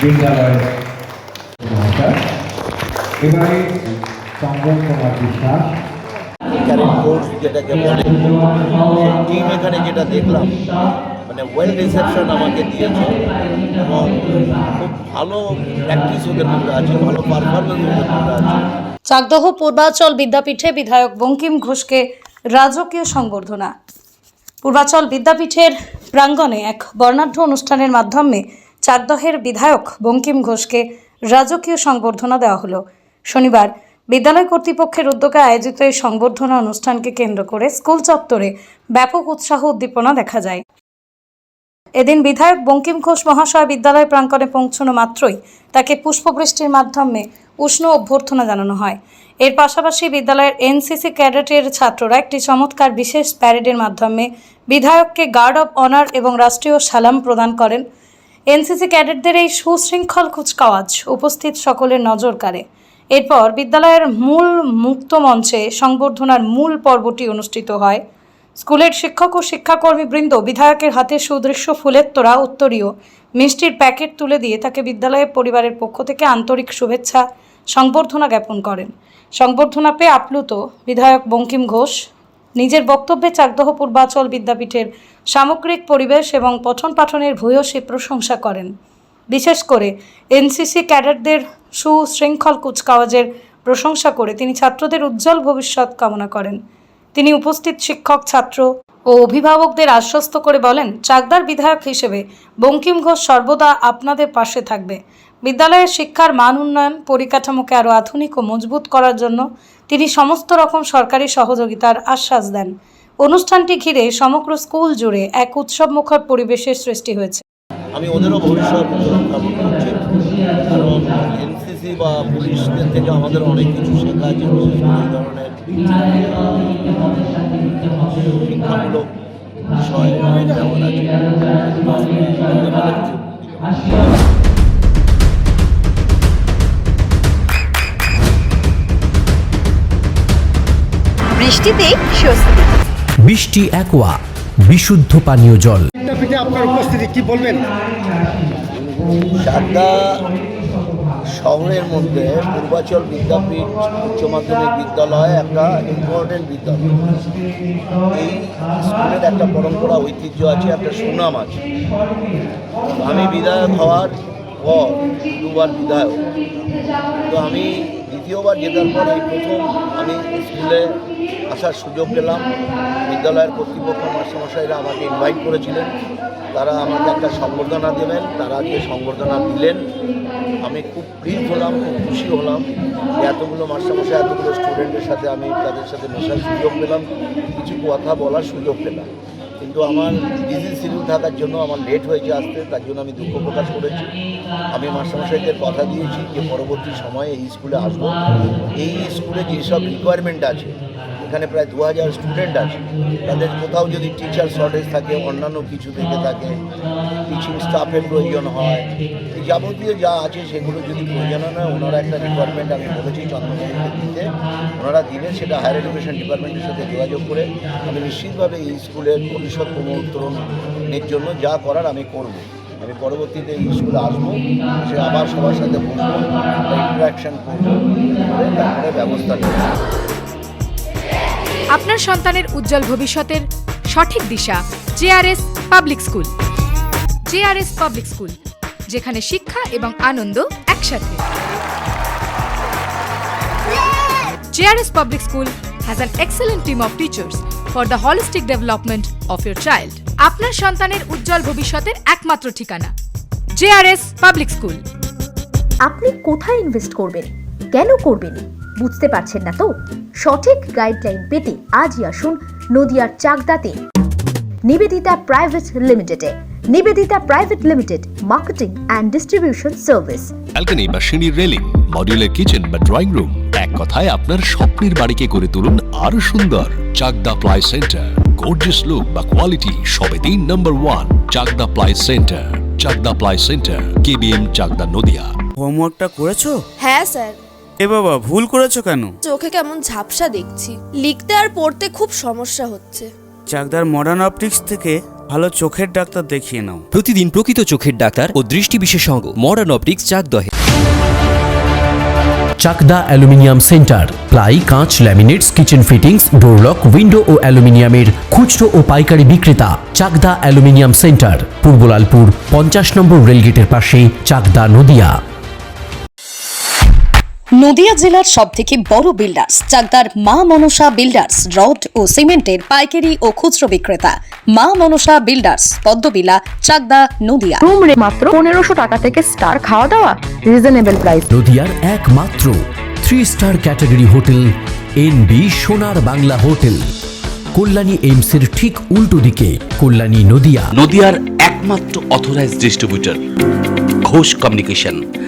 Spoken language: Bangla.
বিদ্যালয়ের এবারে চন্দন কুমার বিশ্বাস ক্যারেট কোর্স যেটাকে বলে টিম এখানে যেটা দেখলাম মানে ওয়েল রিসেপশন আমাকে দিয়েছে এবং খুব ভালো প্র্যাকটিস ওদের মধ্যে আছে, ভালো পারফরমেন্স ওদের মধ্যে আছে। চাকদহ পূর্বাচল বিদ্যাপীঠে বিধায়ক বঙ্কিম ঘোষকে রাজকীয় সংবর্ধনা। পূর্বাচল বিদ্যাপীঠের প্রাঙ্গণে এক বর্ণাঢ্য অনুষ্ঠানের মাধ্যমে চাকদহের বিধায়ক বঙ্কিম ঘোষকে রাজকীয় সংবর্ধনা দেওয়া হলো। শনিবার বিদ্যালয় কর্তৃপক্ষের উদ্যোগে আয়োজিত এই সংবর্ধনা অনুষ্ঠানকে কেন্দ্র করে স্কুল চত্বরে ব্যাপক উৎসাহ উদ্দীপনা দেখা যায়। এদিন বিধায়ক বঙ্কিম ঘোষ মহাশয় বিদ্যালয় প্রাঙ্গণে পৌঁছানো মাত্রই তাকে পুষ্পবৃষ্টির মাধ্যমে উষ্ণ অভ্যর্থনা জানানো হয়। এর পাশাপাশি বিদ্যালয়ের এনসিসি ক্যাডেটের ছাত্ররা একটি চমৎকার বিশেষ প্যারেডের মাধ্যমে বিধায়ককে গার্ড অব অনার এবং রাষ্ট্রীয় সালাম প্রদান করেন। এনসিসি ক্যাডেটদের এই সুশৃঙ্খল কুচকাওয়াজ উপস্থিত সকলের নজর কাড়ে। এরপর বিদ্যালয়ের মূল মুক্ত মঞ্চে সংবর্ধনার মূল পর্বটি অনুষ্ঠিত হয়। স্কুলের শিক্ষক ও শিক্ষাকর্মীবৃন্দ বিধায়কের হাতে সুদৃশ্য ফুলের তোড়া, উত্তরীয় মিষ্টির প্যাকেট তুলে দিয়ে তাকে বিদ্যালয়ের পরিবারের পক্ষ থেকে আন্তরিক শুভেচ্ছা সংবর্ধনা জ্ঞাপন করেন। সংবর্ধনা পেয়ে আপ্লুত বিধায়ক বঙ্কিম ঘোষ নিজের বক্তব্যে চাকদহ পূর্বাচল বিদ্যাপীঠের সামগ্রিক পরিবেশ এবং পঠন পাঠনের ভূয়সী প্রশংসা করেন। বিশেষ করে এনসিসি ক্যাডেটদের সুশৃঙ্খল কুচকাওয়াজের প্রশংসা করে তিনি ছাত্রদের উজ্জ্বল ভবিষ্যৎ কামনা করেন। তিনি উপস্থিত শিক্ষক, ছাত্র ও অভিভাবকদের আশ্বস্ত করে বলেন, চাকদার বিধায়ক হিসেবে বঙ্কিম ঘোষ সর্বদা আপনাদের পাশে থাকবে। বিদ্যালয়ের শিক্ষার মান উন্নয়ন, পরিকাঠামোকে আরও আধুনিক ও মজবুত করার জন্য তিনি সমস্ত রকম সরকারি সহযোগিতার আশ্বাস দেন। অনুষ্ঠানটি ঘিরে সমগ্র স্কুল জুড়ে এক উৎসবমুখর পরিবেশের সৃষ্টি হয়েছে। আমি ওদেরও ভবিষ্যৎ কামনা করছি, কারণ এনসিসি বা পুলিশদের থেকে আমাদের অনেক কিছু শেখা আছে, বিশেষ করে এই ধরনের শিক্ষামূলক বিষয় যেমন আছে। বৃষ্টিতেই স্বস্তি। বৃষ্টি অ্যাকোয়া বিশুদ্ধ পানীয় জল। আপনার উপস্থিতি কি বলবেন? চাকদা শহরের মধ্যে পূর্বাচল বিদ্যাপীঠ উচ্চ মাধ্যমিক বিদ্যালয় একটা ইম্পর্টেন্ট বিদ্যালয়। এই স্কুলের একটা পরম্পরা, ঐতিহ্য আছে, একটা সুনাম আছে। আমি বিধায়ক হওয়ার পর দুবার বিধায়ক, তো আমি দ্বিতীয়বার জেতার পর এই প্রথম আমি স্কুলে আসার সুযোগ পেলাম। বিদ্যালয়ের কর্তৃপক্ষ মাস্টারমশাইরা আমাকে ইনভাইট করেছিলেন, তারা আমাকে একটা সংবর্ধনা দেবেন, তারা আজকে সংবর্ধনা দিলেন। আমি খুব প্লিজড হলাম, খুব খুশি হলাম যে এতগুলো মাস্টারমশাই, এতগুলো স্টুডেন্টের সাথে আমি তাদের সাথে মেশার সুযোগ পেলাম, কিছু কথা বলার সুযোগ পেলাম। কিন্তু আমার বিজি শিডিউল থাকার জন্য আমার লেট হয়েছে আসতে, তার জন্য আমি দুঃখ প্রকাশ করেছি। আমি মাস্টারমশাইদের কথা দিয়েছি যে পরবর্তী সময়ে এই স্কুলে আসবো। এই স্কুলে যেসব রিকোয়ারমেন্ট আছে, এখানে প্রায় 2000 স্টুডেন্ট আছে, তাদের কোথাও যদি টিচার শর্টেজ থাকে, অন্যান্য কিছু থেকে থাকে, টিচিং স্টাফের প্রয়োজন হয়, এই যাবতীয় যা আছে সেগুলো যদি প্রয়োজন হয়, ওনারা একটা রিকোয়ারমেন্ট আমি বলেছি চন্দ্রবাবুকে দিতে, ওনারা দিলে সেটা হায়ার এডুকেশন ডিপার্টমেন্টের সাথে যোগাযোগ করে আমি নিশ্চিতভাবে এই স্কুলের ভবিষ্যৎ পুনরুত্তরণের জন্য যা করার আমি করব। আমি পরবর্তীতে এই স্কুলে আসবো, সে আবার সবার সাথে বসবো, ইন্টারাকশন করবো, তারপরে ব্যবস্থা নেব। আপনার সন্তানের উজ্জ্বল ভবিষ্যতের সঠিক দিশা JRS public school. JRS public school, যেখানে শিক্ষা এবং আনন্দ একসাথে। JRS public school has an excellent team of teachers for the holistic development of your child. আপনার সন্তানের উজ্জ্বল ভবিষ্যতের একমাত্র ঠিকানা জেআরএস পাবলিক স্কুল। আপনি কোথায় ইনভেস্ট করবেন, কেন করবেন, বুঝতে পারছেন না তো? সঠিক গাইডলাইন পেতে আজই আসুন নদিয়ার চাকদাতে নিবেদিতা প্রাইভেট লিমিটেডে। Nivedita private limited, marketing and distribution service. Balcony বা সিঁড়ির রেলিং, মডিউলার কিচেন বা ড্রয়িং রুম, এক কথায় আপনার স্বপ্নের বাড়িকে করে তুলুন আরো সুন্দর। Chakdah ply centre, gorgeous look বা কোয়ালিটি সবেতেই number 1। Chakdah ply centre, Chakdah ply centre, KBM, Chakdah, Nadia. হোমওয়ার্কটা করেছো? হ্যাঁ স্যার। এ বাবা, ভুল করেছো কেন? চোখে কেমন ঝাপসা দেখছি, লিখতে আর পড়তে খুব সমস্যা হচ্ছে। চাকদার মডার্ন অপটিক্স থেকে ভালো চোখের ডাক্তার দেখিয়ে নাও। প্রতিদিন প্রকৃত চোখের ডাক্তার ও দৃষ্টি বিশেষজ্ঞ মডার্ন অপটিক্স চাকদহে। চাকদা অ্যালুমিনিয়াম সেন্টার, প্লাই, কাঁচ, laminates, kitchen fittings, door lock, window ও অ্যালুমিনিয়ামের খুচরো ও পাইকারি বিক্রেতা। Chakdah aluminium centre, Purbalalpur 50 number রেলগেটের পাশে, চাকদা, নদিয়া। নদিয়া জেলার সবথেকে বড় বিল্ডার্স চাকদার মা মনসা বিল্ডার্স, রড ও সিমেন্টের পাইকারি ও খুচরো বিক্রেতা। মা মনসা বিল্ডার্স, পদ্মবিলা, চাকদা, নদিয়া। রুম রে মাত্র 1500 টাকা থেকে স্টার, খাওয়া দাওয়া রিজনেবল প্রাইস। নদিয়ার একমাত্র 3 স্টার ক্যাটাগরি হোটেল এনবি সোনার বাংলা হোটেল, কল্যাণী এইমসের ঠিক উল্টো দিকে, কল্যাণী, নদিয়া। নদিয়ার একমাত্র অথরাইজড ডিস্ট্রিবিউটর ঘোষ কমিউনিকেশন।